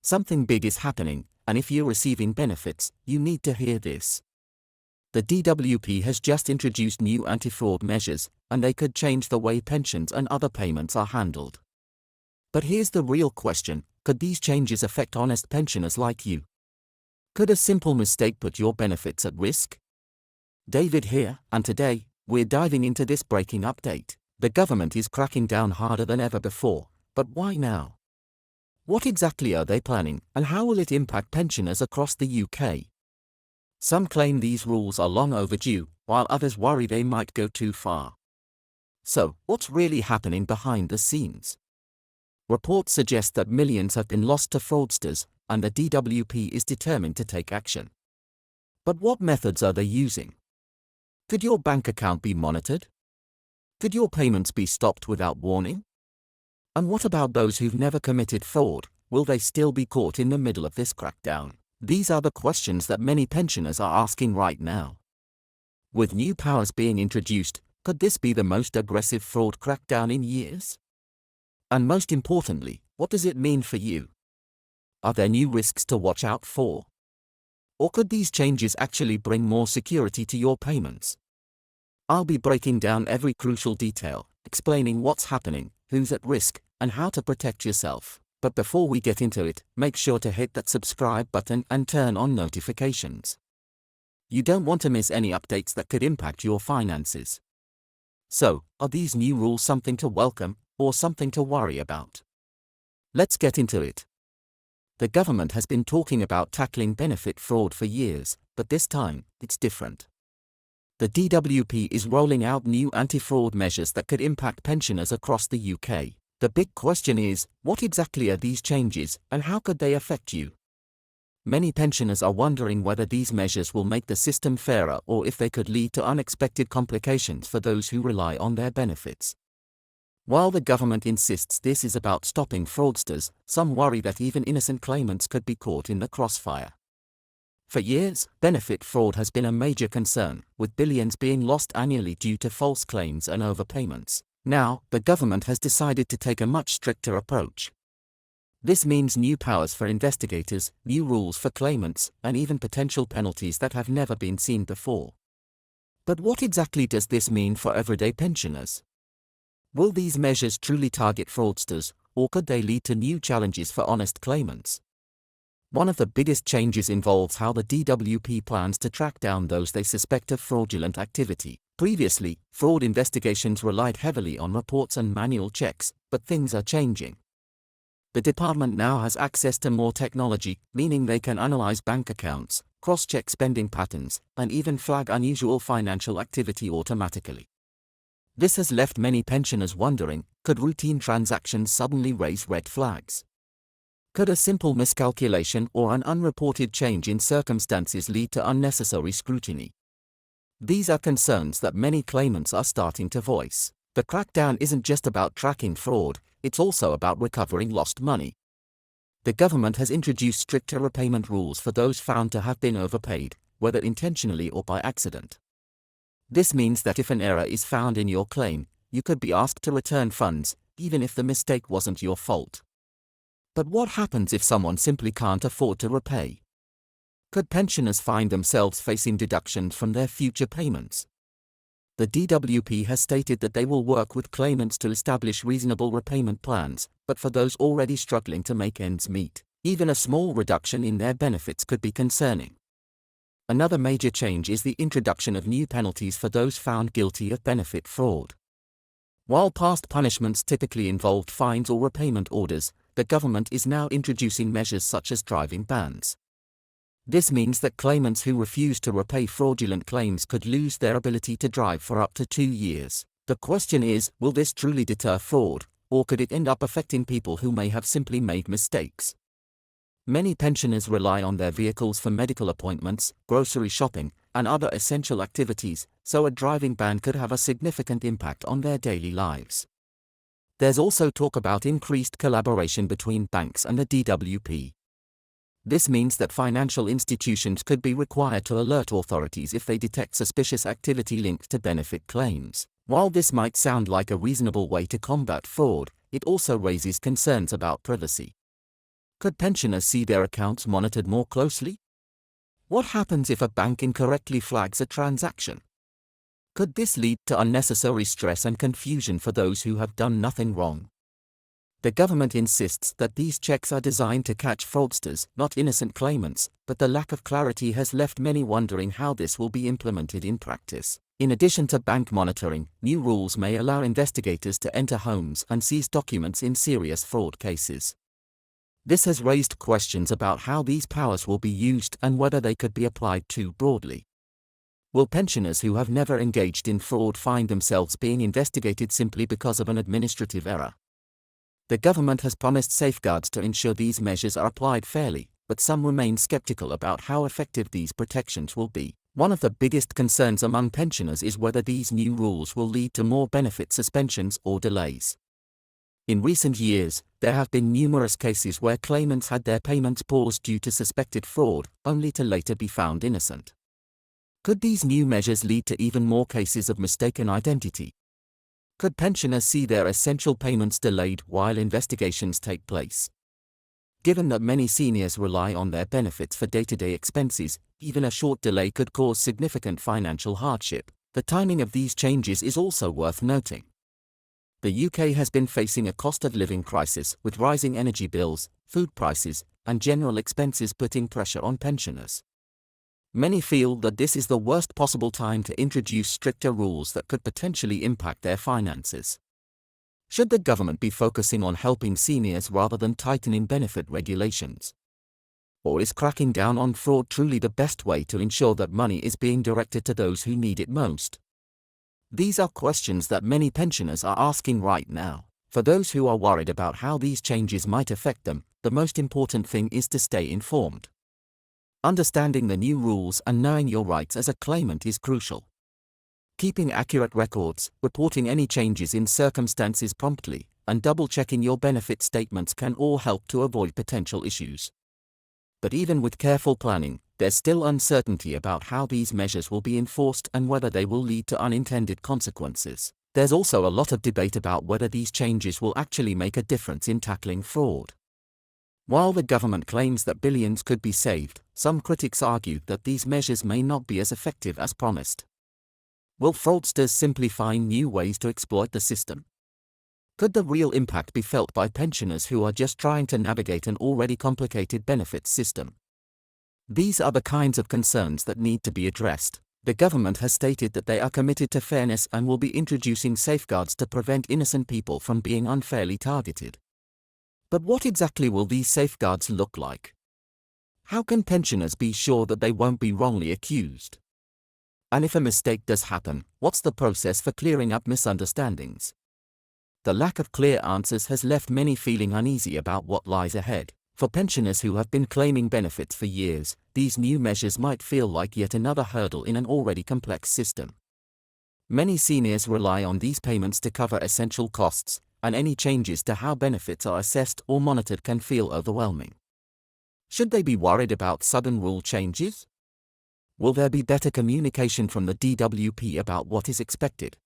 Something big is happening, and if you're receiving benefits, you need to hear this. The DWP has just introduced new anti-fraud measures, and they could change the way pensions and other payments are handled. But here's the real question: could these changes affect honest pensioners like you? Could a simple mistake put your benefits at risk? David here, and today, we're diving into this breaking update. The government is cracking down harder than ever before, but why now? What exactly are they planning, and how will it impact pensioners across the UK? Some claim these rules are long overdue, while others worry they might go too far. So, what's really happening behind the scenes? Reports suggest that millions have been lost to fraudsters, and the DWP is determined to take action. But what methods are they using? Could your bank account be monitored? Could your payments be stopped without warning? And what about those who've never committed fraud? Will they still be caught in the middle of this crackdown? These are the questions that many pensioners are asking right now. With new powers being introduced, could this be the most aggressive fraud crackdown in years? And most importantly, what does it mean for you? Are there new risks to watch out for? Or could these changes actually bring more security to your payments? I'll be breaking down every crucial detail, explaining what's happening, who's at risk, and how to protect yourself. But before we get into it, make sure to hit that subscribe button and turn on notifications. You don't want to miss any updates that could impact your finances. So, are these new rules something to welcome, or something to worry about? Let's get into it. The government has been talking about tackling benefit fraud for years, but this time, it's different. The DWP is rolling out new anti-fraud measures that could impact pensioners across the UK. The big question is, what exactly are these changes, and how could they affect you? Many pensioners are wondering whether these measures will make the system fairer or if they could lead to unexpected complications for those who rely on their benefits. While the government insists this is about stopping fraudsters, some worry that even innocent claimants could be caught in the crossfire. For years, benefit fraud has been a major concern, with billions being lost annually due to false claims and overpayments. Now, the government has decided to take a much stricter approach. This means new powers for investigators, new rules for claimants, and even potential penalties that have never been seen before. But what exactly does this mean for everyday pensioners? Will these measures truly target fraudsters, or could they lead to new challenges for honest claimants? One of the biggest changes involves how the DWP plans to track down those they suspect of fraudulent activity. Previously, fraud investigations relied heavily on reports and manual checks, but things are changing. The department now has access to more technology, meaning they can analyze bank accounts, cross-check spending patterns, and even flag unusual financial activity automatically. This has left many pensioners wondering, could routine transactions suddenly raise red flags? Could a simple miscalculation or an unreported change in circumstances lead to unnecessary scrutiny? These are concerns that many claimants are starting to voice. The crackdown isn't just about tracking fraud, it's also about recovering lost money. The government has introduced stricter repayment rules for those found to have been overpaid, whether intentionally or by accident. This means that if an error is found in your claim, you could be asked to return funds, even if the mistake wasn't your fault. But what happens if someone simply can't afford to repay? Could pensioners find themselves facing deductions from their future payments? The DWP has stated that they will work with claimants to establish reasonable repayment plans, but for those already struggling to make ends meet, even a small reduction in their benefits could be concerning. Another major change is the introduction of new penalties for those found guilty of benefit fraud. While past punishments typically involved fines or repayment orders, the government is now introducing measures such as driving bans. This means that claimants who refuse to repay fraudulent claims could lose their ability to drive for up to 2 years. The question is, will this truly deter fraud, or could it end up affecting people who may have simply made mistakes? Many pensioners rely on their vehicles for medical appointments, grocery shopping, and other essential activities, so a driving ban could have a significant impact on their daily lives. There's also talk about increased collaboration between banks and the DWP. This means that financial institutions could be required to alert authorities if they detect suspicious activity linked to benefit claims. While this might sound like a reasonable way to combat fraud, it also raises concerns about privacy. Could pensioners see their accounts monitored more closely? What happens if a bank incorrectly flags a transaction? Could this lead to unnecessary stress and confusion for those who have done nothing wrong? The government insists that these checks are designed to catch fraudsters, not innocent claimants, but the lack of clarity has left many wondering how this will be implemented in practice. In addition to bank monitoring, new rules may allow investigators to enter homes and seize documents in serious fraud cases. This has raised questions about how these powers will be used and whether they could be applied too broadly. Will pensioners who have never engaged in fraud find themselves being investigated simply because of an administrative error? The government has promised safeguards to ensure these measures are applied fairly, but some remain skeptical about how effective these protections will be. One of the biggest concerns among pensioners is whether these new rules will lead to more benefit suspensions or delays. In recent years, there have been numerous cases where claimants had their payments paused due to suspected fraud, only to later be found innocent. Could these new measures lead to even more cases of mistaken identity? Could pensioners see their essential payments delayed while investigations take place? Given that many seniors rely on their benefits for day-to-day expenses, even a short delay could cause significant financial hardship. The timing of these changes is also worth noting. The UK has been facing a cost of living crisis, with rising energy bills, food prices, and general expenses putting pressure on pensioners. Many feel that this is the worst possible time to introduce stricter rules that could potentially impact their finances. Should the government be focusing on helping seniors rather than tightening benefit regulations? Or is cracking down on fraud truly the best way to ensure that money is being directed to those who need it most? These are questions that many pensioners are asking right now. For those who are worried about how these changes might affect them, the most important thing is to stay informed. Understanding the new rules and knowing your rights as a claimant is crucial. Keeping accurate records, reporting any changes in circumstances promptly, and double-checking your benefit statements can all help to avoid potential issues. But even with careful planning, there's still uncertainty about how these measures will be enforced and whether they will lead to unintended consequences. There's also a lot of debate about whether these changes will actually make a difference in tackling fraud. While the government claims that billions could be saved, some critics argue that these measures may not be as effective as promised. Will fraudsters simply find new ways to exploit the system? Could the real impact be felt by pensioners who are just trying to navigate an already complicated benefits system? These are the kinds of concerns that need to be addressed. The government has stated that they are committed to fairness and will be introducing safeguards to prevent innocent people from being unfairly targeted. But what exactly will these safeguards look like? How can pensioners be sure that they won't be wrongly accused? And if a mistake does happen, what's the process for clearing up misunderstandings? The lack of clear answers has left many feeling uneasy about what lies ahead. For pensioners who have been claiming benefits for years, these new measures might feel like yet another hurdle in an already complex system. Many seniors rely on these payments to cover essential costs, and any changes to how benefits are assessed or monitored can feel overwhelming. Should they be worried about sudden rule changes? Will there be better communication from the DWP about what is expected?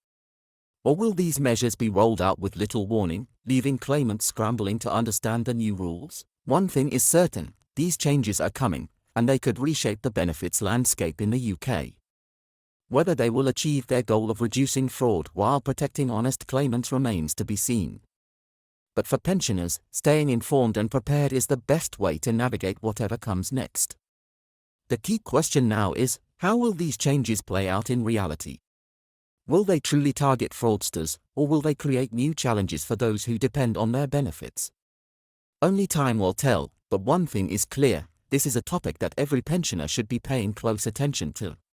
Or will these measures be rolled out with little warning, leaving claimants scrambling to understand the new rules? One thing is certain, these changes are coming, and they could reshape the benefits landscape in the UK. Whether they will achieve their goal of reducing fraud while protecting honest claimants remains to be seen. But for pensioners, staying informed and prepared is the best way to navigate whatever comes next. The key question now is, how will these changes play out in reality? Will they truly target fraudsters, or will they create new challenges for those who depend on their benefits? Only time will tell, but one thing is clear, this is a topic that every pensioner should be paying close attention to.